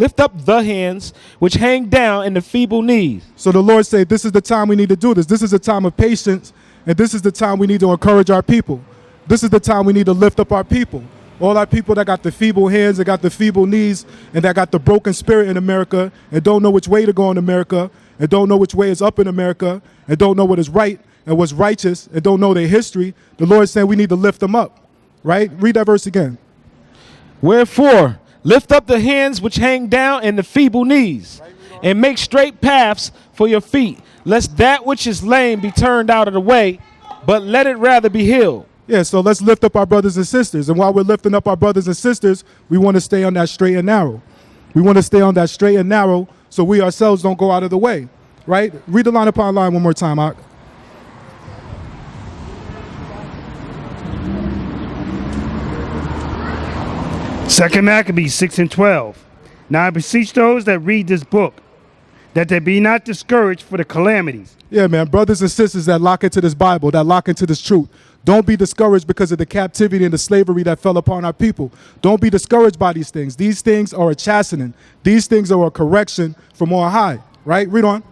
which hang down and the feeble knees. So the Lord said, this is the time we need to do this. This is a time of patience, and this is the time we need to encourage our people. This is the time we need to lift up our people. All our people that got the feeble hands, that got the feeble knees, and that got the broken spirit in America, and don't know which way to go in America, and don't know which way is up in America, and don't know what is right and what's righteous, and don't know their history. The Lord is saying we need to lift them up, right? Read that verse again. Wherefore, lift up the hands which hang down and the feeble knees, and make straight paths for your feet, lest that which is lame be turned out of the way, but let it rather be healed. Yeah, so let's lift up our brothers and sisters. And while we're lifting up our brothers and sisters, we want to stay on that straight and narrow. We want to stay on that straight and narrow so we ourselves don't go out of the way, right? Read the line upon line one more time, Ak. Second Maccabees 6 and 12. Now I beseech those that read this book, that they be not discouraged for the calamities. Yeah, man, brothers and sisters that lock into this Bible, that lock into this truth, don't be discouraged because of the captivity and the slavery that fell upon our people. Don't be discouraged by these things. These things are a chastening. These things are a correction from on high, right? Read on.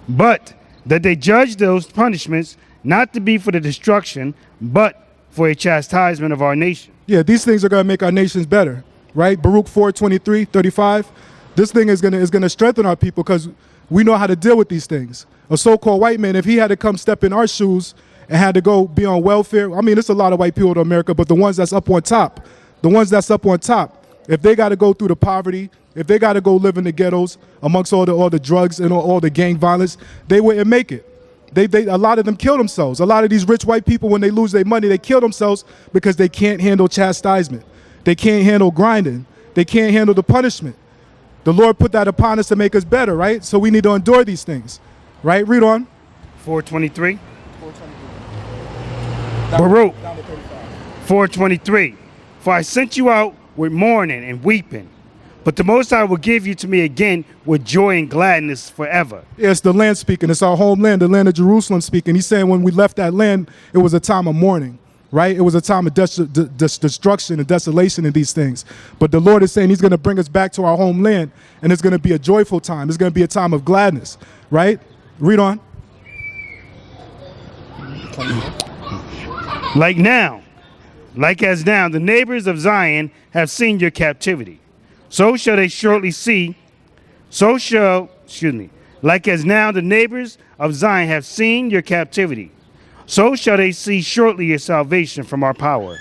But that they judge those punishments not to be for the destruction, but for a chastisement of our nation. Yeah, these things are going to make our nations better, right? Baruch 4:23-35. This thing is going to strengthen our people because we know how to deal with these things. A so-called white man, if he had to come step in our shoes and had to go be on welfare, I mean, it's a lot of white people in America, but the ones that's up on top, if they got to go through the poverty, if they got to go live in the ghettos amongst all the drugs and all the gang violence, they wouldn't make it. A lot of them kill themselves. A lot of these rich white people, when they lose their money, they kill themselves because they can't handle chastisement. They can't handle grinding. They can't handle the punishment. The Lord put that upon us to make us better, right? So we need to endure these things, right? Read on. 4:23. Baruch 4:23. For I sent you out with mourning and weeping, but the Most High will give you to me again with joy and gladness forever. Yeah, it's the land speaking. It's our homeland, the land of Jerusalem speaking. He's saying when we left that land, it was a time of mourning, right? It was a time of destruction and desolation and these things. But the Lord is saying he's going to bring us back to our homeland, and it's going to be a joyful time. It's going to be a time of gladness, right? Read on. Like as now the neighbors of Zion have seen your captivity, so shall they shortly see, like as now the neighbors of Zion have seen your captivity, so shall they see shortly your salvation from our power,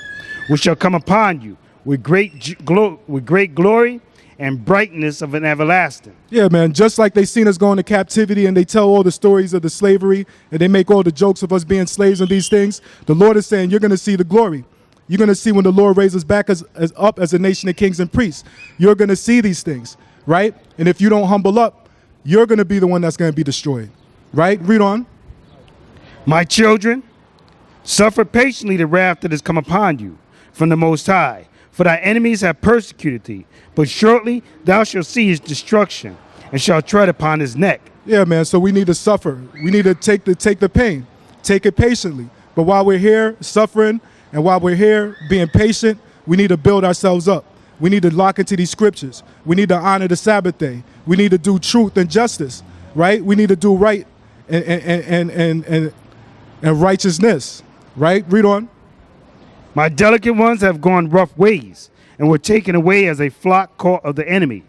which shall come upon you with great glory and brightness of an everlasting. Yeah, man, just like they seen us go into captivity and they tell all the stories of the slavery and they make all the jokes of us being slaves and these things, the Lord is saying you're going to see the glory. You're going to see when the Lord raises back up as a nation of kings and priests. You're going to see these things, right? And if you don't humble up, you're going to be the one that's going to be destroyed, right? Read on. My children, suffer patiently the wrath that has come upon you from the Most High, for thy enemies have persecuted thee. But shortly thou shalt see his destruction, and shalt tread upon his neck. Yeah, man, so we need to suffer. We need to take the pain, take it patiently. But while we're here suffering and while we're here being patient, we need to build ourselves up. We need to lock into these scriptures. We need to honor the Sabbath day. We need to do truth and justice, right? We need to do right and righteousness, right? Read on. My delicate ones have gone rough ways, and were taken away as a flock caught of the enemy.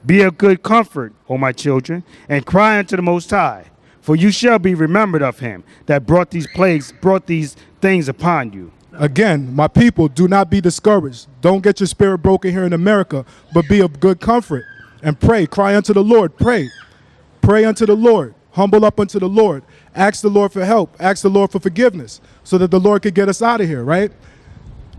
Be of good comfort, O my children, and cry unto the Most High, for you shall be remembered of him that brought these things upon you. Again, my people, do not be discouraged. Don't get your spirit broken here in America, but be of good comfort and pray. Cry unto the Lord. Pray. Pray unto the Lord. Humble up unto the Lord. Ask the Lord for help. Ask the Lord for forgiveness so that the Lord could get us out of here, right?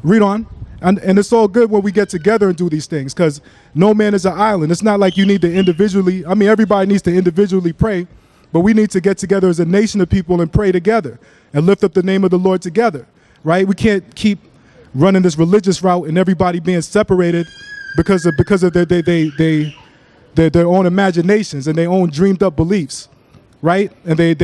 Read on. And it's all good when we get together and do these things, because no man is an island. It's not like you need to individually, I mean, everybody needs to individually pray, but we need to get together as a nation of people and pray together and lift up the name of the Lord together, right? We can't keep running this religious route and everybody being separated because of their own imaginations and their own dreamed up beliefs, right? And and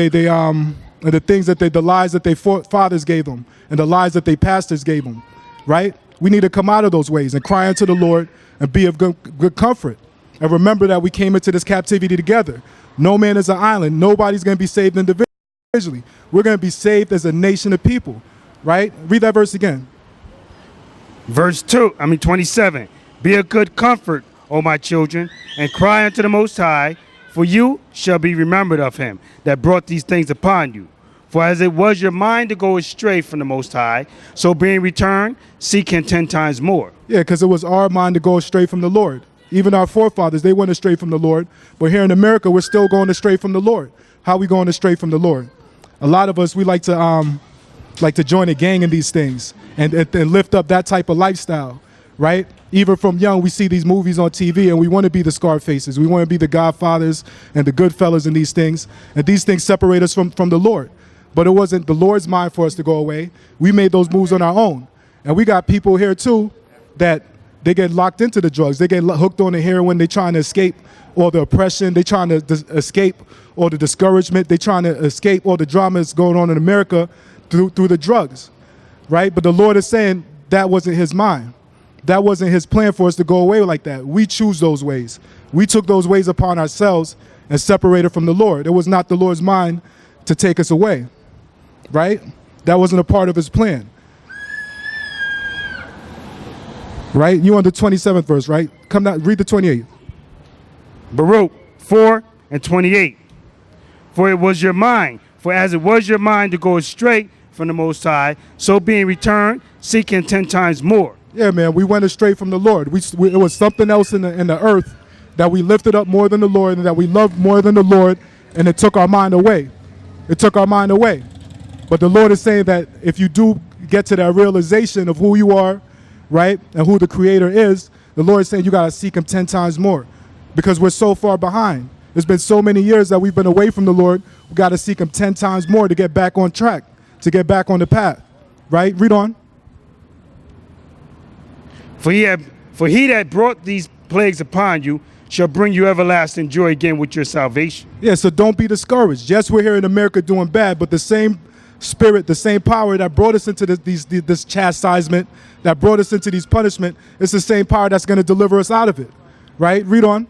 the things that the lies that their fathers gave them and the lies that their pastors gave them, right? We need to come out of those ways and cry unto the Lord and be of good comfort. And remember that we came into this captivity together. No man is an island. Nobody's going to be saved individually. We're going to be saved as a nation of people, right? Read that verse again. Verse 27. Be of good comfort, O my children, and cry unto the Most High, for you shall be remembered of him that brought these things upon you. For as it was your mind to go astray from the Most High, so being returned, seek him 10 times more. Yeah, because it was our mind to go astray from the Lord. Even our forefathers, they went astray from the Lord. But here in America, we're still going astray from the Lord. How are we going astray from the Lord? A lot of us, we like to join a gang in these things and lift up that type of lifestyle, right? Even from young, we see these movies on TV and we want to be the Scarfaces. We want to be the Godfathers and the Goodfellas and these things. And these things separate us from the Lord. But it wasn't the Lord's mind for us to go away. We made those moves on our own. And we got people here too that they get locked into the drugs. They get hooked on the heroin. They're trying to escape all the oppression. They're trying to escape all the discouragement. They're trying to escape all the drama that's going on in America through the drugs, right? But the Lord is saying that wasn't his mind. That wasn't his plan for us to go away like that. We choose those ways. We took those ways upon ourselves and separated from the Lord. It was not the Lord's mind to take us away. Right? That wasn't a part of his plan. Right? You on the 27th verse, right? Come down, read the 28th. Baruch 4:28. For as it was your mind to go astray from the Most High, so being returned, seek him 10 times more. Yeah, man, we went astray from the Lord. It was something else in the earth that we lifted up more than the Lord and that we loved more than the Lord, and it took our mind away. It took our mind away. But the Lord is saying that if you do get to that realization of who you are, right, and who the Creator is, the Lord is saying you got to seek him 10 times more because we're so far behind. It's been so many years that we've been away from the Lord. We got to seek him 10 times more to get back on track, to get back on the path, right? Read on. For he that brought these plagues upon you shall bring you everlasting joy again with your salvation. Yeah, so don't be discouraged. Yes, we're here in America doing bad, but the same spirit, the same power that brought us into this chastisement, that brought us into these punishment, it's the same power that's going to deliver us out of it, right? Read on.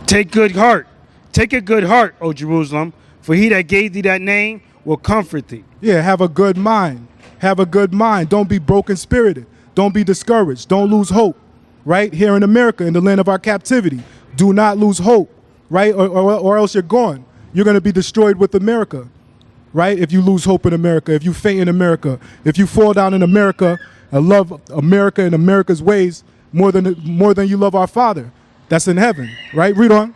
Take a good heart, O Jerusalem, for he that gave thee that name will comfort thee. Yeah, have a good mind. Have a good mind. Don't be broken spirited. Don't be discouraged. Don't lose hope. Right? Here in America, in the land of our captivity. Do not lose hope. Right? Or else you're gone. You're going to be destroyed with America. Right? If you lose hope in America, if you faint in America, if you fall down in America and love America and America's ways more than you love our Father that's in heaven. Right? Read on.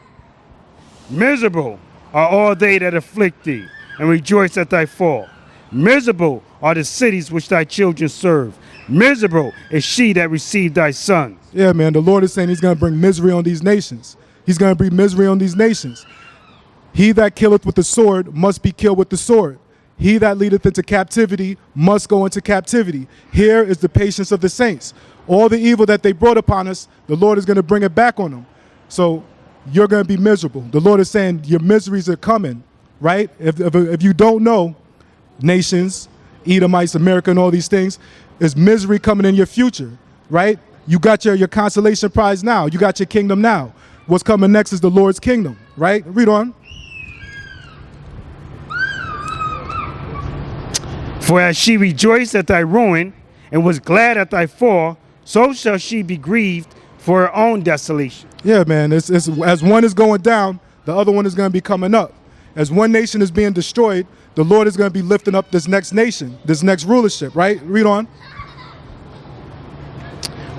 Miserable are all they that afflict thee, and rejoice at thy fall. Miserable are the cities which thy children serve. Miserable is she that received thy sons. Yeah, man, the Lord is saying he's going to bring misery on these nations. He's going to bring misery on these nations. He that killeth with the sword must be killed with the sword. He that leadeth into captivity must go into captivity. Here is the patience of the saints. All the evil that they brought upon us, the Lord is going to bring it back on them. So you're going to be miserable. The Lord is saying your miseries are coming, right? If you don't know, nations, Edomites, America, and all these things, there's misery coming in your future, right? You got your consolation prize now. You got your kingdom now. What's coming next is the Lord's kingdom, right? Read on. For as she rejoiced at thy ruin, and was glad at thy fall, so shall she be grieved for her own desolation. Yeah, man, it's as one is going down, the other one is going to be coming up. As one nation is being destroyed, the Lord is going to be lifting up this next nation, this next rulership, right? Read on.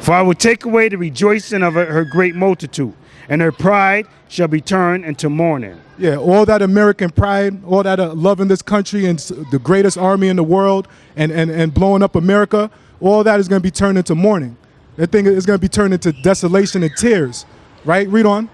For I will take away the rejoicing of her great multitude, and her pride shall be turned into mourning. Yeah, all that American pride, all that loving this country and the greatest army in the world and blowing up America, all that is going to be turned into mourning. That thing is going to be turned into desolation and tears, right? Read on.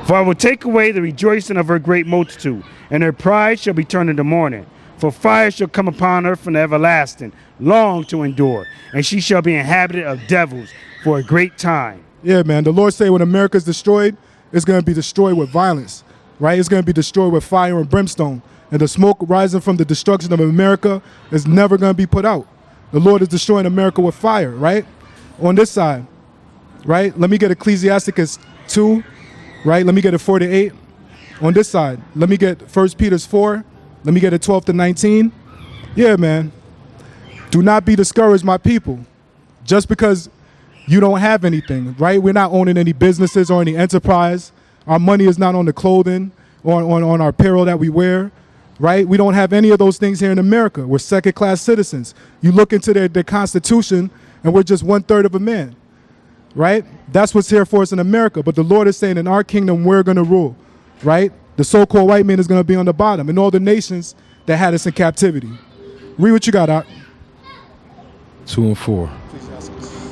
For I will take away the rejoicing of her great multitude, and her pride shall be turned into mourning. For fire shall come upon her from the everlasting, long to endure, and she shall be inhabited of devils for a great time. Yeah, man, the Lord say when America is destroyed, it's going to be destroyed with violence, right? It's going to be destroyed with fire and brimstone. And the smoke rising from the destruction of America is never going to be put out. The Lord is destroying America with fire, right? On this side, right? Let me get Ecclesiasticus 2, right? Let me get it 4 to 8. On this side, let me get 1 Peter 4. Let me get it 12 to 19. Yeah, man. Do not be discouraged, my people. Just because you don't have anything, right? We're not owning any businesses or any enterprise. Our money is not on the clothing or on our apparel that we wear, right? We don't have any of those things here in America. We're second-class citizens. You look into their constitution, and we're just 1/3 of a man, right? That's what's here for us in America. But the Lord is saying in our kingdom, we're going to rule, right? The so-called white man is going to be on the bottom, and all the nations that had us in captivity. Read what you got, Doc. 2 and 4.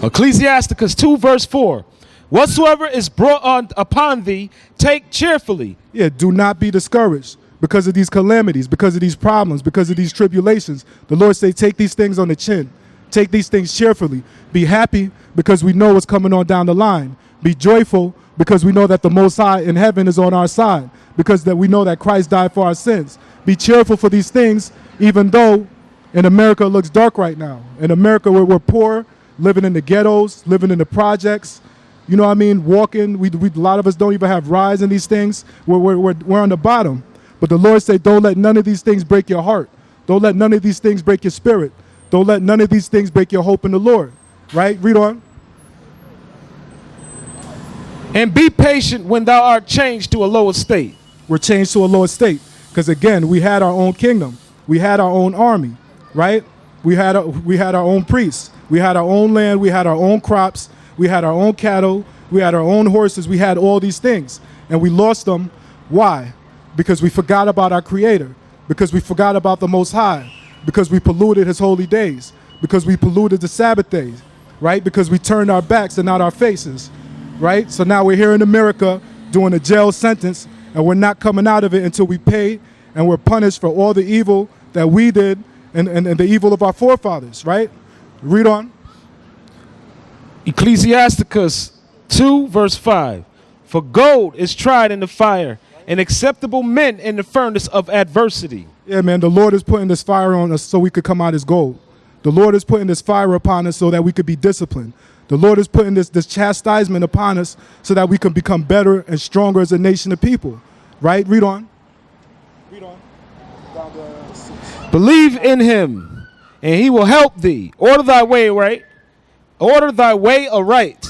Ecclesiasticus 2 verse 4. Whatsoever is brought on upon thee, take cheerfully. Yeah, do not be discouraged because of these calamities, because of these problems, because of these tribulations. The Lord say, take these things on the chin. Take these things cheerfully. Be happy because we know what's coming on down the line. Be joyful because we know that the Most High in heaven is on our side, because that we know that Christ died for our sins. Be cheerful for these things, even though in America it looks dark right now. In America we're poor, living in the ghettos, living in the projects, you know what I mean, walking. A lot of us don't even have rides in these things. We're on the bottom. But the Lord said, don't let none of these things break your heart. Don't let none of these things break your spirit. Don't let none of these things break your hope in the Lord. Right? Read on. And be patient when thou art changed to a lower state. We're changed to a lower state. Because again, we had our own kingdom. We had our own army. Right? We had our own priests. We had our own land. We had our own crops. We had our own cattle. We had our own horses. We had all these things. And we lost them. Why? Because we forgot about our Creator. Because we forgot about the Most High. Because we polluted His holy days. Because we polluted the Sabbath days. Right? Because we turned our backs and not our faces. Right? So now we're here in America doing a jail sentence. And we're not coming out of it until we pay. And we're punished for all the evil that we did and the evil of our forefathers. Right? Read on. Ecclesiasticus 2 verse 5. For gold is tried in the fire, and acceptable men in the furnace of adversity. Yeah, man, the Lord is putting this fire on us so we could come out as gold. The Lord is putting this fire upon us so that we could be disciplined. The Lord is putting this chastisement upon us so that we can become better and stronger as a nation of people. Right? Read on. Read on. Believe in him, and he will help thee. Order thy way right. Order thy way aright,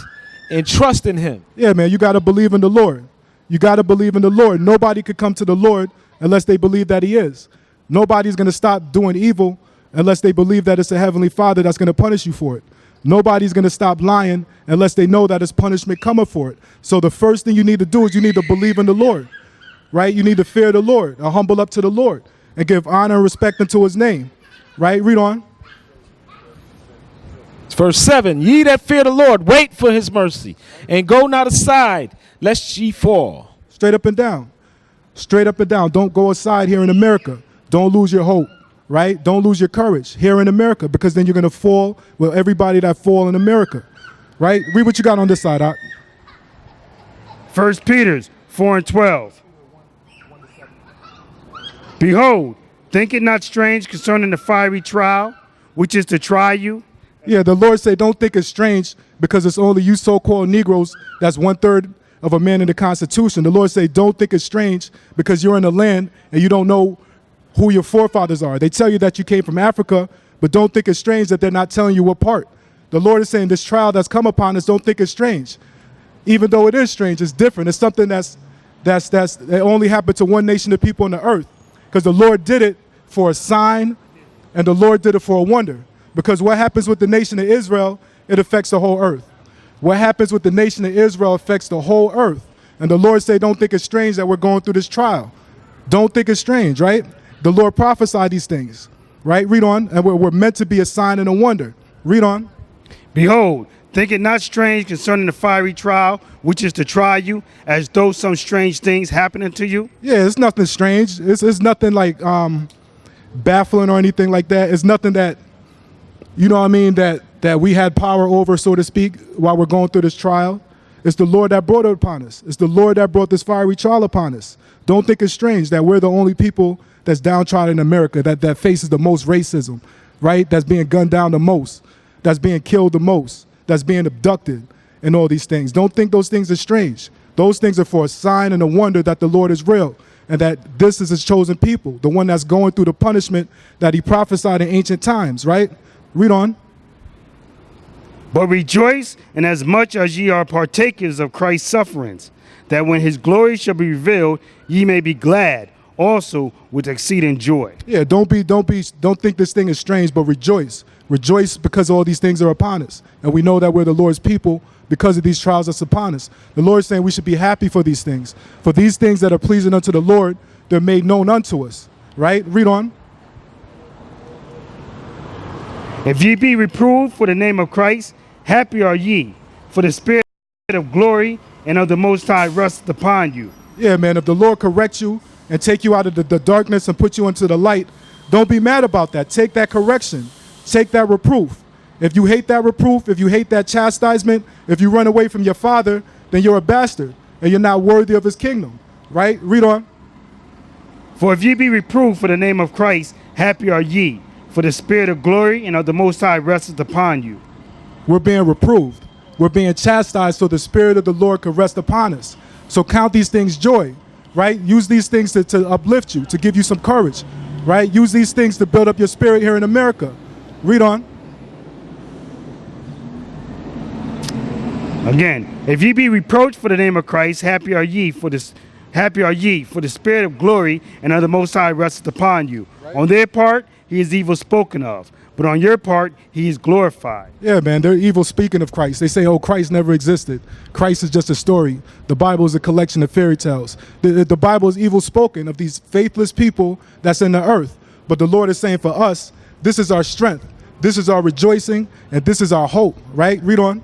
and trust in him. Yeah, man, you got to believe in the Lord. You got to believe in the Lord. Nobody could come to the Lord unless they believe that he is. Nobody's going to stop doing evil unless they believe that it's a heavenly Father that's going to punish you for it. Nobody's going to stop lying unless they know that it's punishment coming for it. So the first thing you need to do is you need to believe in the Lord, right? You need to fear the Lord, or humble up to the Lord, and give honor and respect unto his name, right? Read on. Verse 7, ye that fear the Lord, wait for his mercy, and go not aside, lest ye fall. Straight up and down. Straight up and down. Don't go aside here in America. Don't lose your hope, right? Don't lose your courage here in America, because then you're going to fall with everybody that fall in America, right? Read what you got on this side, Doc. 1 Peter 4:12. Behold, think it not strange concerning the fiery trial, which is to try you. Yeah, the Lord said, don't think it's strange because it's only you so-called Negroes. That's 1/3 of a man in the Constitution. The Lord said, don't think it's strange because you're in the land and you don't know who your forefathers are. They tell you that you came from Africa, but don't think it's strange that they're not telling you what part. The Lord is saying this trial that's come upon us, don't think it's strange. Even though it is strange, it's different. It's something that only happened to one nation of people on the earth, because the Lord did it for a sign and the Lord did it for a wonder. Because what happens with the nation of Israel, it affects the whole earth. What happens with the nation of Israel affects the whole earth. And the Lord said, don't think it's strange that we're going through this trial. Don't think it's strange, right? The Lord prophesied these things, right? Read on. And we're meant to be a sign and a wonder. Read on. Behold, think it not strange concerning the fiery trial, which is to try you, as though some strange things happen unto you. Yeah, it's nothing strange. It's nothing like baffling or anything like that. It's nothing that, you know what I mean, that we had power over, so to speak, while we're going through this trial. It's the Lord that brought it upon us. It's the Lord that brought this fiery trial upon us. Don't think it's strange that we're the only people that's downtrodden in America, that faces the most racism, right? That's being gunned down the most, that's being killed the most, that's being abducted, and all these things. Don't think those things are strange. Those things are for a sign and a wonder that the Lord is real, and that this is his chosen people, the one that's going through the punishment that he prophesied in ancient times, right? Read on. But rejoice inasmuch as ye are partakers of Christ's sufferings, that when his glory shall be revealed, ye may be glad also with exceeding joy. Yeah, don't think this thing is strange, but rejoice. Rejoice because all these things are upon us. And we know that we're the Lord's people because of these trials that's upon us. The Lord is saying we should be happy for these things. For these things that are pleasing unto the Lord, they're made known unto us. Right? Read on. If ye be reproved for the name of Christ, happy are ye, for the spirit of glory and of the Most High resteth upon you. Yeah, man, if the Lord corrects you and take you out of the darkness and put you into the light, don't be mad about that. Take that correction. Take that reproof. If you hate that reproof, if you hate that chastisement, if you run away from your father, then you're a bastard and you're not worthy of his kingdom. Right? Read on. For if ye be reproved for the name of Christ, happy are ye, for the spirit of glory and of the Most High resteth upon you. We're being reproved. We're being chastised so the spirit of the Lord can rest upon us. So count these things joy, right? Use these things to uplift you, to give you some courage, right? Use these things to build up your spirit here in America. Read on. Again, if ye be reproached for the name of Christ, happy are ye, for the spirit of glory and of the Most High resteth upon you. Right. On their part, he is evil spoken of, but on your part, he is glorified. Yeah, man, they're evil speaking of Christ. They say, oh, Christ never existed. Christ is just a story. The Bible is a collection of fairy tales. The Bible is evil spoken of these faithless people that's in the earth. But the Lord is saying for us, this is our strength. This is our rejoicing, and this is our hope, right? Read on.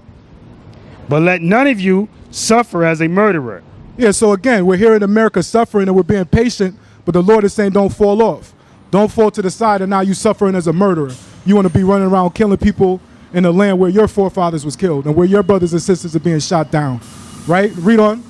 But let none of you suffer as a murderer. Yeah, so again, we're here in America suffering and we're being patient, but the Lord is saying don't fall off. Don't fall to the side and now you suffering as a murderer. You want to be running around killing people in a land where your forefathers was killed and where your brothers and sisters are being shot down, right? Read on.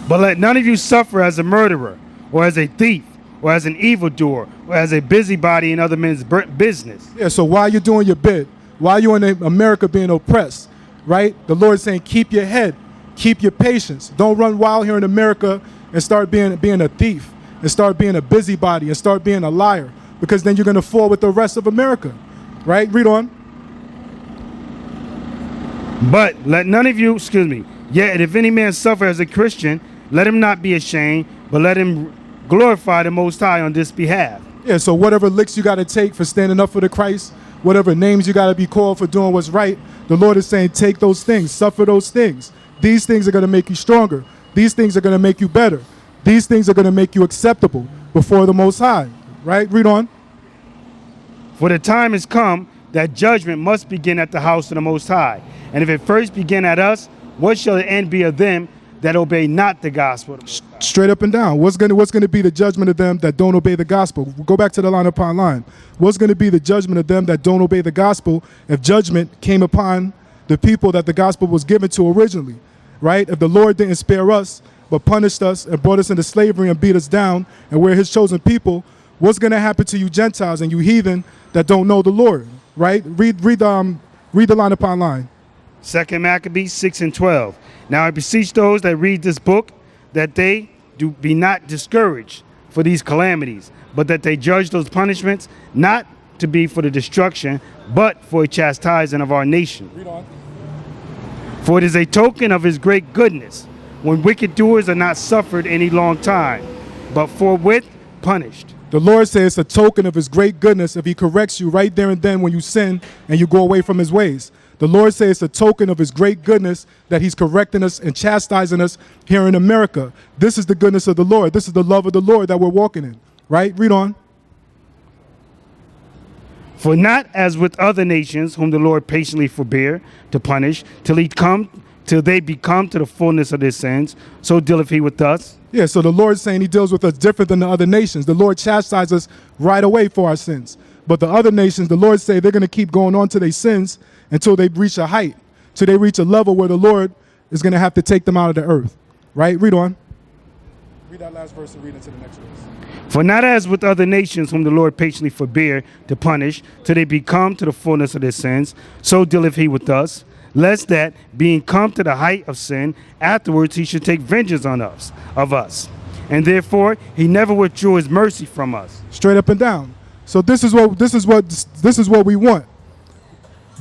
But let none of you suffer as a murderer, or as a thief, or as an evildoer, or as a busybody in other men's business. Yeah, so while you're doing your bid, while you're in America being oppressed, right? The Lord is saying keep your head, keep your patience. Don't run wild here in America and start being a thief and start being a busybody and start being a liar. because then you're going to fall with the rest of America, right? Read on. But let none of you, yet if any man suffer as a Christian, let him not be ashamed, but let him glorify the Most High on this behalf. Yeah, so whatever licks you got to take for standing up for the Christ, whatever names you got to be called for doing what's right, the Lord is saying take those things, suffer those things. These things are going to make you stronger. These things are going to make you better. These things are going to make you acceptable before the Most High, right? Read on. For the time has come that judgment must begin at the house of the Most High. And if it first begin at us, what shall the end be of them that obey not the gospel? Straight up and down. What's going to be the judgment of them that don't obey the gospel? Go back to the line upon line. What's going to be the judgment of them that don't obey the gospel if judgment came upon the people that the gospel was given to originally, right? If the Lord didn't spare us, but punished us and brought us into slavery and beat us down, and we're his chosen people, what's going to happen to you Gentiles and you heathen that don't know the Lord, right? Read the line upon line. 2 Maccabees 6:12. Now I beseech those that read this book that they be not discouraged for these calamities, but that they judge those punishments not to be for the destruction, but for a chastising of our nation. Read on. For it is a token of his great goodness, when wicked doers are not suffered any long time, but forthwith punished. The Lord says it's a token of his great goodness if he corrects you right there and then when you sin and you go away from his ways. The Lord says it's a token of his great goodness that he's correcting us and chastising us here in America. This is the goodness of the Lord. This is the love of the Lord that we're walking in, right? Read on. For not as with other nations whom the Lord patiently forbear to punish till they be come to the fullness of their sins, so dealeth he with us. Yeah, so the Lord's saying he deals with us different than the other nations. The Lord chastises us right away for our sins. But the other nations, the Lord say they're going to keep going on to their sins until they reach a height, till they reach a level where the Lord is going to have to take them out of the earth. Right? Read on. Read that last verse and read into the next verse. For not as with other nations whom the Lord patiently forbear to punish till they be come to the fullness of their sins, so dealeth he with us, lest that, being come to the height of sin, afterwards he should take vengeance on us, of us. And therefore he never withdrew his mercy from us. Straight up and down. So this is what we want.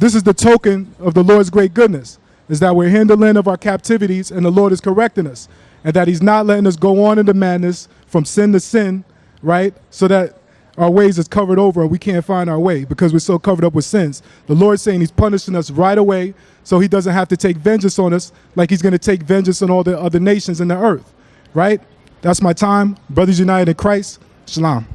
This is the token of the Lord's great goodness, is that we're here in the land of our captivities and the Lord is correcting us, and that he's not letting us go on into madness from sin to sin, right? So that our ways is covered over and we can't find our way because we're so covered up with sins. The Lord's saying he's punishing us right away so he doesn't have to take vengeance on us like he's going to take vengeance on all the other nations in the earth, right? That's my time. Brothers united in Christ. Shalom.